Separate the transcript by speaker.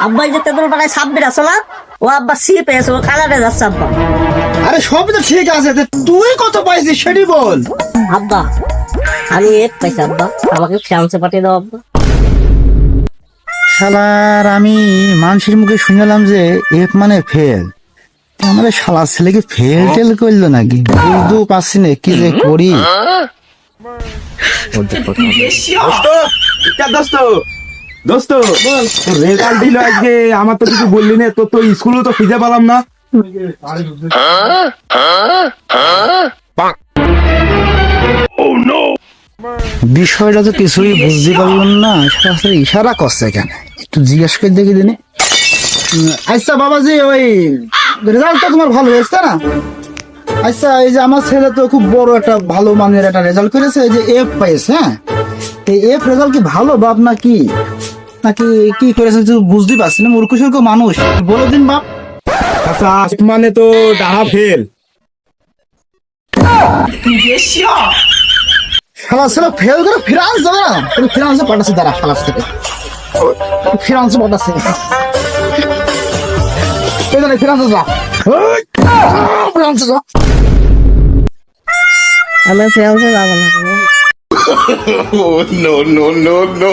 Speaker 1: আব্বা এই যে তেতুল পাড়ায় সাব্বির আছে না, ও আব্বা সি পেয়েছে, ও কানাডা যাচ্ছে আব্বা।
Speaker 2: আরে সবই তো ঠিক আছে, তুই কত পাইছিস সেটি বল।
Speaker 1: আব্বা আমি এক পাইছি আব্বা, আমাকে ফ্রান্সে পাঠিয়ে দাও আব্বা।
Speaker 2: শালার আমি মানুষের মুখে শুনলাম যে এক মানে ফেল, আমার শালা ছেলেকে ফেল টেল করলো নাকি, বুঝতেও পারছি না কি যে করি।
Speaker 3: দোস্ত রেজাল্ট দিল আজকে, আমার তো কিছু বললি না, তোর তো স্কুলও তো খুঁজে পেলাম না।
Speaker 2: বিষয়টা তো কিছুই বুঝতে পারলাম না, আসলে ইশারা করছে কেন, একটু জিজ্ঞেস করে দেখি দিনে। আচ্ছা বাবাজি, ওই রেজাল্টটা তোমার ভালো হয়েছে না? আচ্ছা এই যে আমার ছেলে তো খুব বড় একটা ভালো মানের একটা রেজাল্ট করেছে, এই যে এফ পাইছে। হ্যাঁ, এই এফ রেজাল্ট কি ভালো বাপ নাকি নাকি কি করেছে বুঝতে পারছি না, মূর্খ সূর্খ মানুষ, বলো দিন বাপ।
Speaker 3: আচ্ছা মানে তো ডাহা ফেল।
Speaker 2: শালা ছেলে ফেল করে ফ্রান্স যাবে না, ফ্রান্সে পাঠাচ্ছে তারা, শালা থেকে ফ্রান্সে পাঠাচ্ছে, ফ্রান্সে যা, ফ্রান্সে যা।
Speaker 1: আমি ফ্রান্সে যাবো না।
Speaker 4: Oh, no, no, no, no.